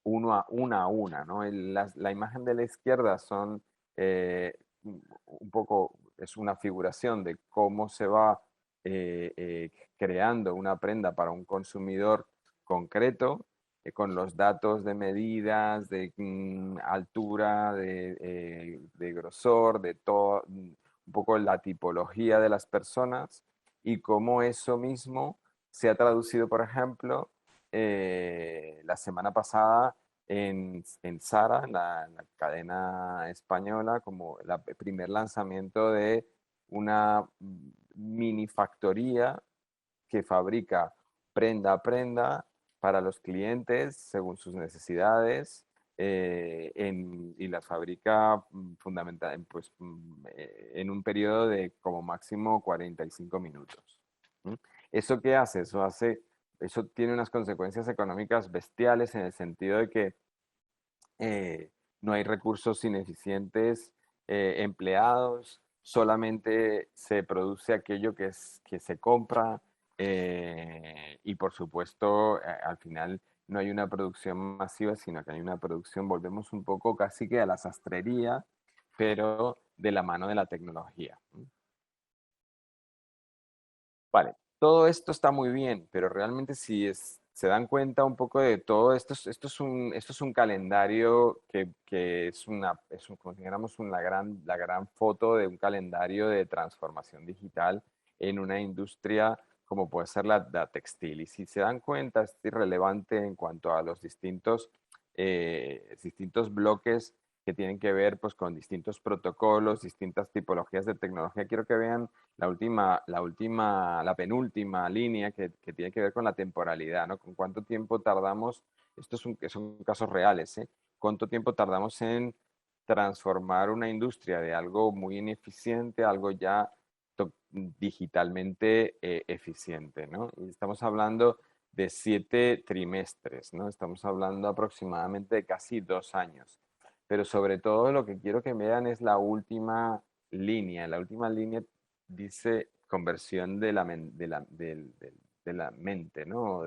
una a una, ¿no? La imagen de la izquierda son un poco, es una figuración de cómo se va creando una prenda para un consumidor concreto con los datos de medidas, de altura, de grosor, de todo, un poco la tipología de las personas y cómo eso mismo se ha traducido, por ejemplo, la semana pasada en Zara, la cadena española, como el primer lanzamiento de una mini factoría que fabrica prenda a prenda para los clientes según sus necesidades y las fabrica pues, en un periodo de como máximo 45 minutos. ¿Mm? ¿Eso qué hace? Eso tiene unas consecuencias económicas bestiales en el sentido de que no hay recursos ineficientes empleados, solamente se produce aquello que se compra y por supuesto al final no hay una producción masiva, sino que hay una producción, volvemos un poco casi que a la sastrería, pero de la mano de la tecnología. Vale, todo esto está muy bien, pero realmente si se dan cuenta un poco de todo esto, esto es un calendario que como si dijéramos la gran foto de un calendario de transformación digital en una industria como puede ser la textil. Y si se dan cuenta, es irrelevante en cuanto a los distintos bloques que tienen que ver pues, con distintos protocolos, distintas tipologías de tecnología. Quiero que vean la penúltima línea que tiene que ver con la temporalidad, ¿no? Con cuánto tiempo tardamos, son casos reales, ¿eh? Cuánto tiempo tardamos en transformar una industria de algo muy ineficiente a algo ya digitalmente eficiente, ¿no? Y estamos hablando de 7 trimestres, ¿no? Estamos hablando aproximadamente de casi 2 años. Pero sobre todo lo que quiero que vean es la última línea. La última línea dice conversión de la mente, ¿no?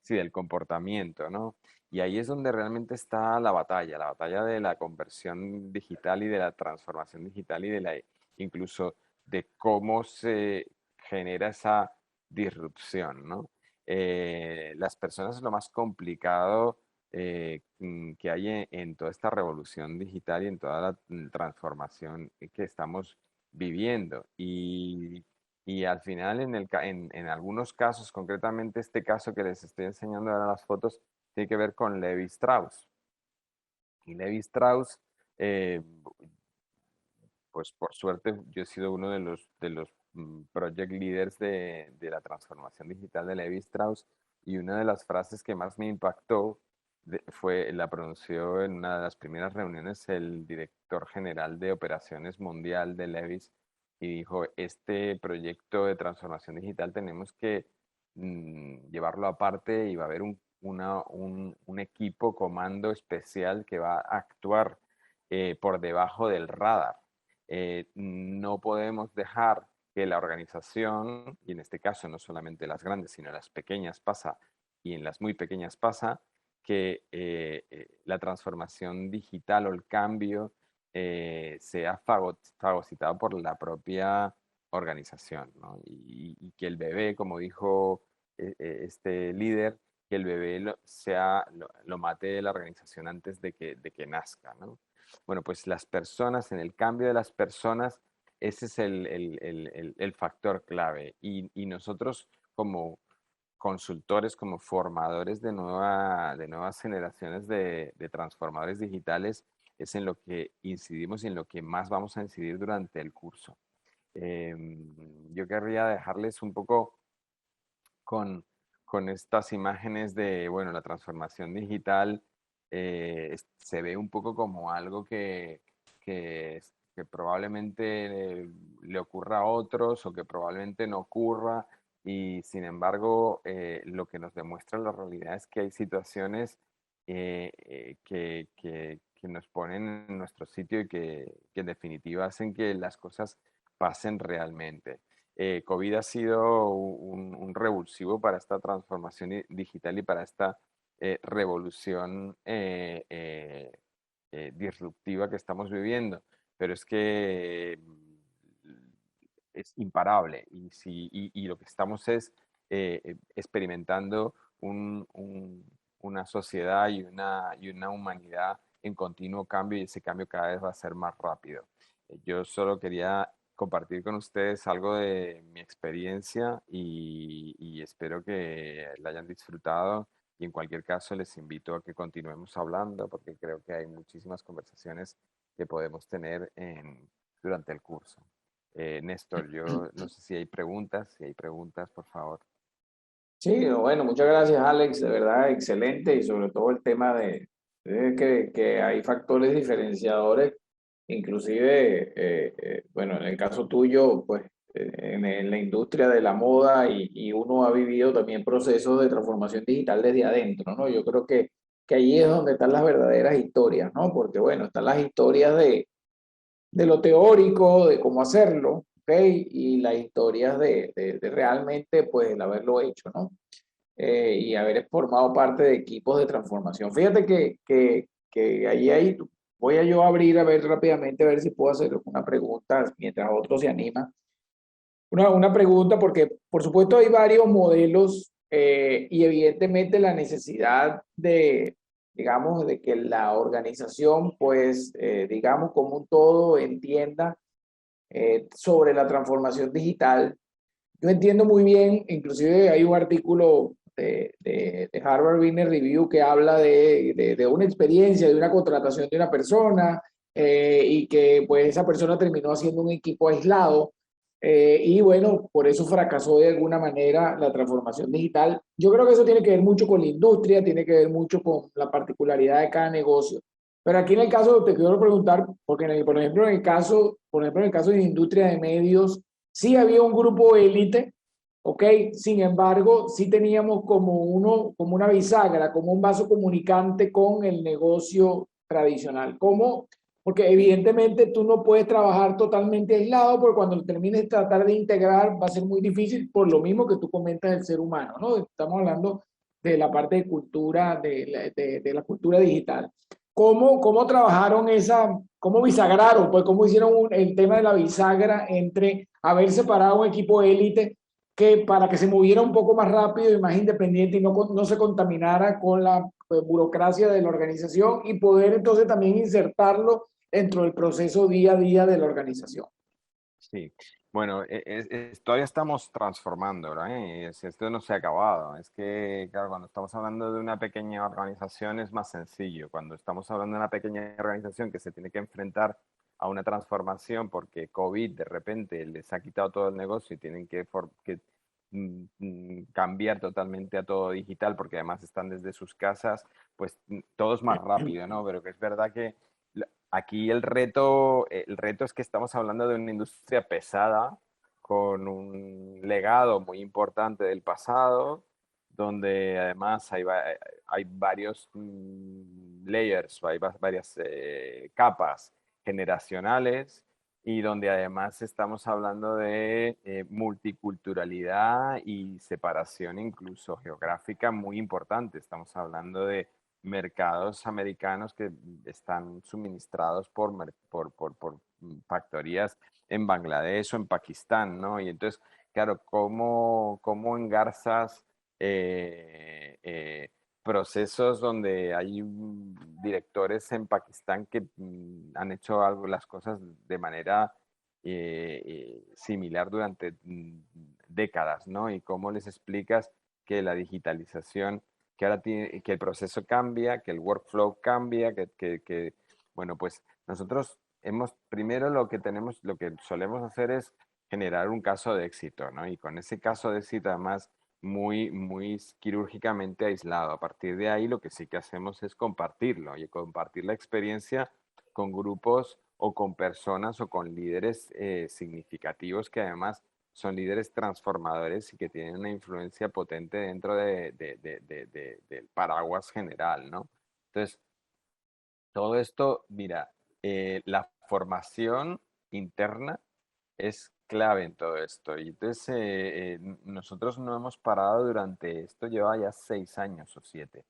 Sí, del comportamiento, ¿no? Y ahí es donde realmente está la batalla de la conversión digital y de la transformación digital y incluso de cómo se genera esa disrupción, ¿no? Las personas es lo más complicado que hay en toda esta revolución digital y en toda la transformación que estamos viviendo. Y al final, en algunos casos, concretamente este caso que les estoy enseñando ahora las fotos, tiene que ver con Levi Strauss. Y Levi Strauss, eh, pues por suerte, yo he sido uno de los project leaders de la transformación digital de Levi Strauss y una de las frases que más me impactó la pronunció en una de las primeras reuniones el director general de operaciones mundial de Levi's y dijo, este proyecto de transformación digital tenemos que llevarlo aparte y va a haber un equipo comando especial que va a actuar por debajo del radar. No podemos dejar que la organización, y en este caso no solamente las grandes, sino las pequeñas pasa, y en las muy pequeñas pasa, que la transformación digital o el cambio sea fagocitado por la propia organización, ¿no? Y que el bebé, como dijo este líder, que el bebé lo mate de la organización antes de que nazca, ¿no? Bueno, pues las personas, en el cambio de las personas, ese es el factor clave. Y nosotros como consultores, como formadores de nuevas generaciones de transformadores digitales, es en lo que incidimos y en lo que más vamos a incidir durante el curso. Yo querría dejarles un poco con, con estas imágenes de, bueno, la transformación digital se ve un poco como algo que probablemente le ocurra a otros o que probablemente no ocurra y sin embargo lo que nos demuestra la realidad es que hay situaciones que nos ponen en nuestro sitio y que en definitiva hacen que las cosas pasen realmente. COVID ha sido un revulsivo para esta transformación digital y para esta revolución disruptiva que estamos viviendo, pero es que es imparable y lo que estamos es experimentando una sociedad y una humanidad en continuo cambio y ese cambio cada vez va a ser más rápido. Yo solo quería compartir con ustedes algo de mi experiencia y espero que la hayan disfrutado y en cualquier caso les invito a que continuemos hablando porque creo que hay muchísimas conversaciones que podemos tener durante el curso. Néstor, yo no sé si hay preguntas, por favor. Sí, bueno, muchas gracias Alex, de verdad excelente y sobre todo el tema de que hay factores diferenciadores, inclusive, bueno, en el caso tuyo, pues en la industria de la moda y uno ha vivido también procesos de transformación digital desde adentro, ¿no? Yo creo que ahí es donde están las verdaderas historias, ¿no? Porque bueno, están las historias de lo teórico, de cómo hacerlo, ¿ok? Y las historias de realmente, pues, el haberlo hecho, ¿no? Y haber formado parte de equipos de transformación. Fíjate que ahí voy a yo abrir a ver rápidamente, a ver si puedo hacer una pregunta mientras otro se anima. Una pregunta porque, por supuesto, hay varios modelos y evidentemente la necesidad de, digamos, de que la organización, pues, digamos, como un todo entienda sobre la transformación digital. Yo entiendo muy bien, inclusive hay un artículo de Harvard Business Review que habla de una experiencia, de una contratación de una persona y que pues esa persona terminó haciendo un equipo aislado y bueno, por eso fracasó de alguna manera la transformación digital. Yo creo que eso tiene que ver mucho con la industria, tiene que ver mucho con la particularidad de cada negocio. Pero aquí en el caso te quiero preguntar, porque por ejemplo en el caso de la industria de medios, sí había un grupo élite, ¿ok? Sin embargo, sí teníamos como una bisagra, como un vaso comunicante con el negocio tradicional. ¿Cómo? Porque evidentemente tú no puedes trabajar totalmente aislado, porque cuando termines de tratar de integrar va a ser muy difícil por lo mismo que tú comentas del ser humano, ¿no? Estamos hablando de la parte de cultura, de la cultura digital. ¿Cómo trabajaron cómo bisagraron, pues cómo hicieron el tema de la bisagra entre haber separado un equipo élite que para que se moviera un poco más rápido y más independiente y no se contaminara con la pues, burocracia de la organización y poder entonces también insertarlo dentro del proceso día a día de la organización? Sí, bueno, todavía estamos transformando, ¿verdad? Esto no se ha acabado. Es que, claro, cuando estamos hablando de una pequeña organización es más sencillo. Cuando estamos hablando de una pequeña organización que se tiene que enfrentar a una transformación porque COVID de repente les ha quitado todo el negocio y tienen que cambiar totalmente a todo digital porque además están desde sus casas, pues todo es más rápido, ¿no? Pero que es verdad que aquí el reto es que estamos hablando de una industria pesada, con un legado muy importante del pasado, donde además hay varios layers, hay varias capas generacionales y donde además estamos hablando de multiculturalidad y separación incluso geográfica muy importante. Estamos hablando de mercados americanos que están suministrados por factorías en Bangladesh o en Pakistán, ¿no? Y entonces, claro, ¿cómo engarzas procesos donde hay directores en Pakistán que han hecho algo, las cosas de manera similar durante décadas, ¿no? Y cómo les explicas que la digitalización, que ahora tiene, que el proceso cambia, que el workflow cambia, bueno, pues nosotros hemos, primero lo que tenemos, lo que solemos hacer es generar un caso de éxito, ¿no? Y con ese caso de éxito, además, muy quirúrgicamente aislado. A partir de ahí, lo que sí que hacemos es compartirlo y compartir la experiencia con grupos o con personas o con líderes significativos que además son líderes transformadores y que tienen una influencia potente dentro del paraguas general, ¿no? Entonces, todo esto, mira, la formación interna es clave en todo esto. Y entonces nosotros no hemos parado durante, esto lleva ya 6 años o 7,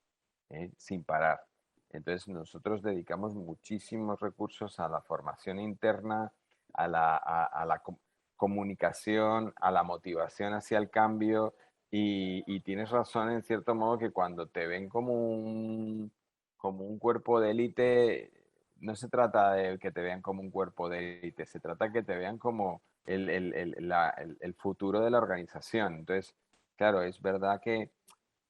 sin parar. Entonces nosotros dedicamos muchísimos recursos a la formación interna, a la comunicación, a la motivación hacia el cambio. Y tienes razón en cierto modo que cuando te ven como un cuerpo de élite, no se trata de que te vean como un cuerpo de élite, se trata de que te vean como el futuro de la organización. Entonces, claro, es verdad que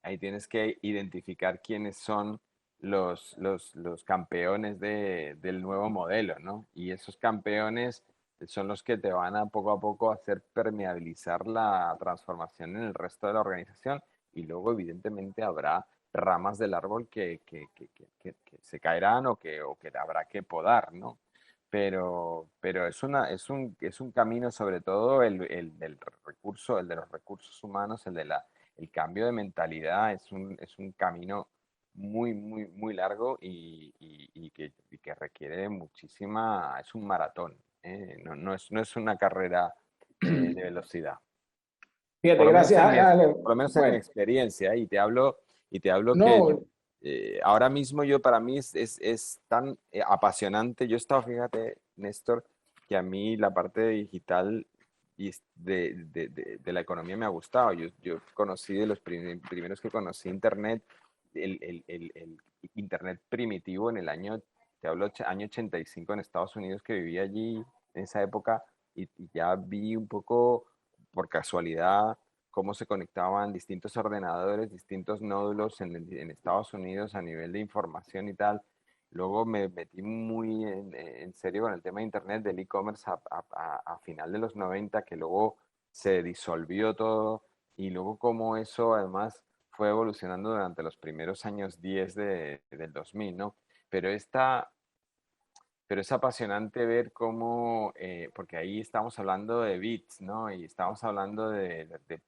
ahí tienes que identificar quiénes son los campeones del nuevo modelo, ¿no? Y esos campeones son los que te van a poco hacer permeabilizar la transformación en el resto de la organización y luego evidentemente habrá ramas del árbol que se caerán o que habrá que podar, ¿no? Pero es un camino, sobre todo el del recurso, el de los recursos humanos, el cambio de mentalidad es un camino muy largo y que requiere de muchísima, es un maratón, no es una carrera de velocidad. Fíjate, Por lo menos gracias, en mi, Ale. por lo menos en mi Bueno, experiencia, y te hablo que no, ahora mismo para mí es tan apasionante. Yo he estado, fíjate, Néstor, que a mí la parte digital y de la economía me ha gustado. Yo conocí de los primeros que conocí Internet, el Internet primitivo en el año, te hablo, año 85 en Estados Unidos, que vivía allí en esa época y ya vi un poco por casualidad cómo se conectaban distintos ordenadores, distintos nódulos en Estados Unidos a nivel de información y tal. Luego me metí muy en serio con el tema de Internet, del e-commerce a final de los 90, que luego se disolvió todo y luego cómo eso además fue evolucionando durante los primeros años 10 del 2000, ¿no? Pero esta, pero es apasionante ver cómo, porque ahí estamos hablando de bits, ¿no? Y estamos hablando de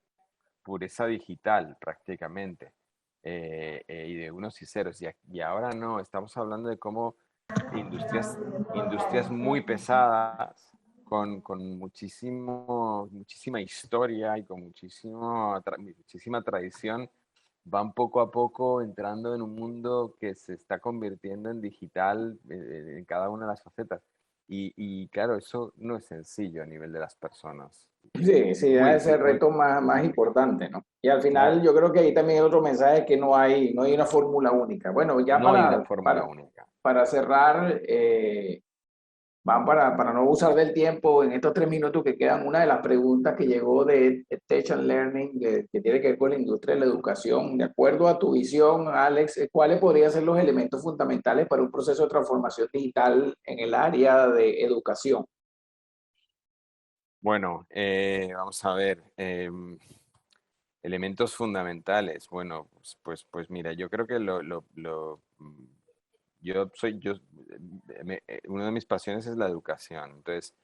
pureza digital prácticamente, y de unos y ceros. Y ahora no, estamos hablando de cómo industrias muy pesadas, con muchísima historia y con muchísima tradición, van poco a poco entrando en un mundo que se está convirtiendo en digital en cada una de las facetas. Y claro, eso no es sencillo a nivel de las personas. sí, sí, Muy, ese es el muy reto más importante, ¿no? Y al final claro. yo creo que ahí también hay otro mensaje que no hay una fórmula única. Bueno, ya No hay una para, fórmula para, única. para cerrar, para no usar del tiempo en estos 3 minutos que quedan, una de las preguntas que llegó de Tech and Learning, que tiene que ver con la industria de la educación. De acuerdo a tu visión, Alex, ¿cuáles podrían ser los elementos fundamentales para un proceso de transformación digital en el área de educación? Bueno, vamos a ver. Elementos fundamentales. Bueno, pues mira, yo creo que una de mis pasiones es la educación. Entonces,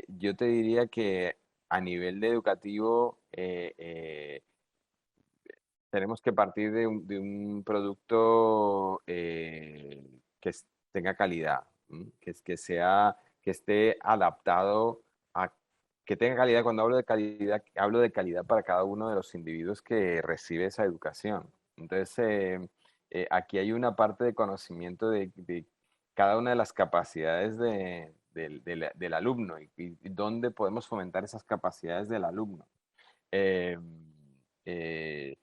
yo te diría que a nivel de educativo, tenemos que partir de un producto tenga calidad, ¿m? Que esté adaptado a que tenga calidad. Cuando hablo de calidad para cada uno de los individuos que recibe esa educación. Entonces, aquí hay una parte de conocimiento de cada una de las capacidades del alumno y dónde podemos fomentar esas capacidades del alumno. Eh, eh,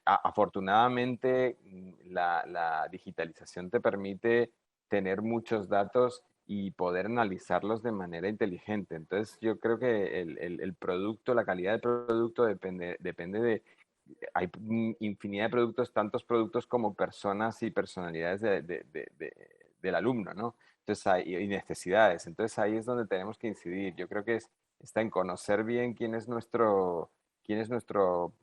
afortunadamente la digitalización te permite tener muchos datos y poder analizarlos de manera inteligente. Entonces yo creo que el producto, la calidad del producto depende de, hay infinidad de productos, tantos productos como personas y personalidades del alumno, ¿no? Entonces y necesidades. Entonces ahí es donde tenemos que incidir. Yo creo que está en conocer bien quién es nuestro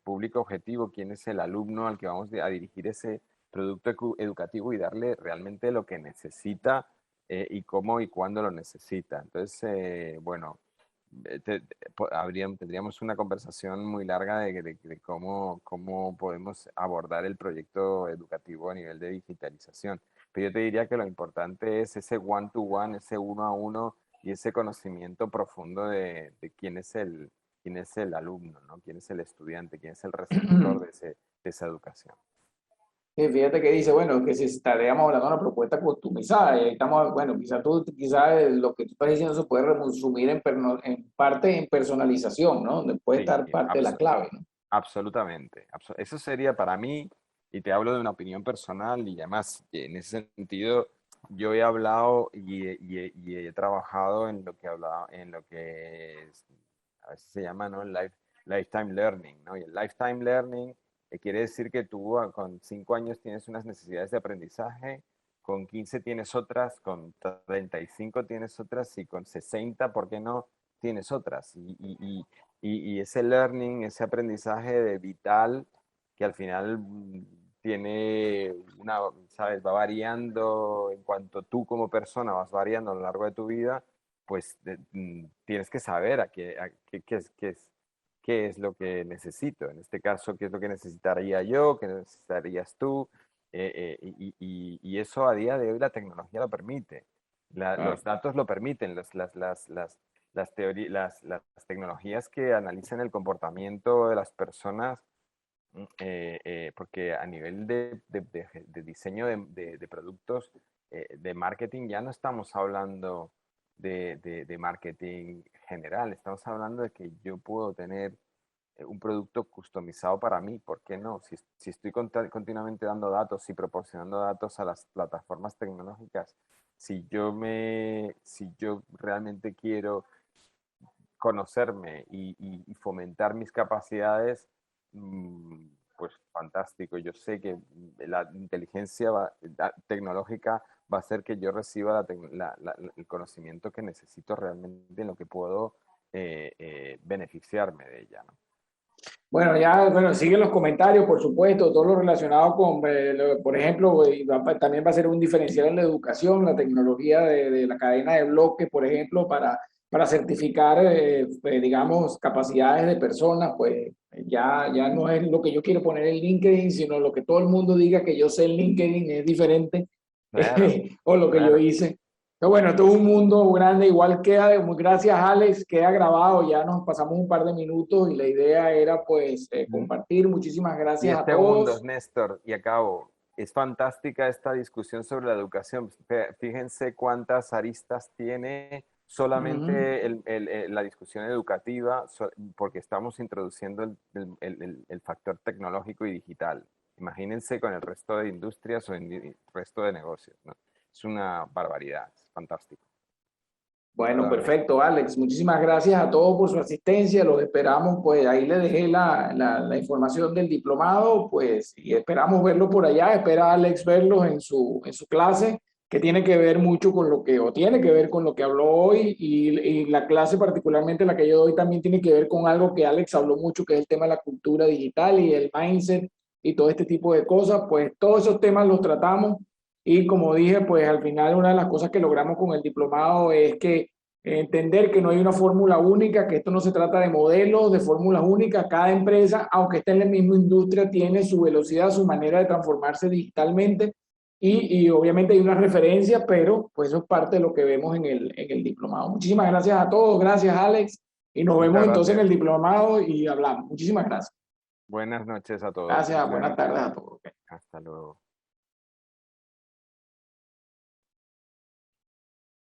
público objetivo, quién es el alumno al que vamos a dirigir ese producto educativo y darle realmente lo que necesita y cómo y cuándo lo necesita. Entonces, bueno, tendríamos una conversación muy larga de cómo podemos abordar el proyecto educativo a nivel de digitalización. Pero yo te diría que lo importante es ese one-to-one, ese uno a uno y ese conocimiento profundo de quién es el alumno, ¿no? Quién es el estudiante, quién es el receptor de esa educación. Y fíjate que dice, bueno, que si estaríamos hablando de una propuesta customizada, y ahí estamos, bueno, quizás lo que tú estás diciendo se puede resumir en parte en personalización, ¿no? Donde puede Sí, estar parte de la clave, ¿no? absolutamente. Eso sería para mí, y te hablo de una opinión personal, y además en ese sentido yo he hablado y he trabajado en lo que hablaba, en lo que a veces se llama, ¿no? Lifetime learning, ¿no? Y el lifetime learning quiere decir que tú con 5 años tienes unas necesidades de aprendizaje, con 15 tienes otras, con 35 tienes otras, y con 60, ¿por qué no? Tienes otras. Y ese learning, ese aprendizaje de vital, que al final tiene sabes, va variando en cuanto tú como persona vas variando a lo largo de tu vida, pues tienes que saber qué es lo que necesito. En este caso, qué es lo que necesitaría yo, qué necesitarías tú. Y eso a día de hoy la tecnología lo permite. Ah, Los datos lo permiten, las tecnologías que analizan el comportamiento de las personas, porque a nivel de diseño de productos, de marketing, ya no estamos hablando de marketing general, estamos hablando de que yo puedo tener un producto customizado para mí, ¿por qué no? Si estoy continuamente dando datos y proporcionando datos a las plataformas tecnológicas, si yo realmente quiero conocerme y fomentar mis capacidades, pues fantástico. Yo sé que la inteligencia tecnológica va a hacer que yo reciba el conocimiento que necesito realmente en lo que puedo beneficiarme de ella, ¿no? bueno, ya, bueno, siguen los comentarios, por supuesto, todo lo relacionado con, por ejemplo, también va a ser un diferencial en la educación, la tecnología de la cadena de bloques, por ejemplo, para certificar, digamos, capacidades de personas, pues ya no es lo que yo quiero poner en LinkedIn, sino lo que todo el mundo diga que yo sé en LinkedIn es diferente, Claro, o lo que yo claro. hice. Pero bueno, todo un mundo grande, igual queda, gracias Alex, queda grabado, ya nos pasamos un par de minutos y la idea era pues Mm, compartir. Muchísimas gracias 10 a segundos, todos. Néstor, y acabo. Es fantástica esta discusión sobre la educación. Fíjense cuántas aristas tiene Ujú. solamente la discusión educativa, porque estamos introduciendo el factor tecnológico y digital. Imagínense con el resto de industrias o el resto de negocios, ¿no? Es una barbaridad, es fantástico. Bueno, Perdón, Néstor. perfecto, Alex. Muchísimas gracias a todos por su asistencia. Los esperamos, pues ahí le dejé la información del diplomado, pues y esperamos verlo por allá. Espera Alex verlos en su clase, que tiene que ver mucho con lo que, o tiene que ver con lo que habló hoy, y la clase particularmente la que yo doy también tiene que ver con algo que Alex habló mucho, que es el tema de la cultura digital y el mindset y todo este tipo de cosas. Pues todos esos temas los tratamos. Y como dije, pues al final una de las cosas que logramos con el diplomado es que entender que no hay una fórmula única, que esto no se trata de modelos, de fórmulas únicas. Cada empresa, aunque esté en la misma industria, tiene su velocidad, su manera de transformarse digitalmente y obviamente hay una referencia, pero pues eso es parte de lo que vemos en el diplomado. Muchísimas gracias a todos, gracias Alex, y nos Muchas vemos entonces en gracias. el diplomado y hablamos. Muchísimas gracias. Buenas noches a todos. Nos Gracias, buenas vemos. tardes a todos. Hasta luego.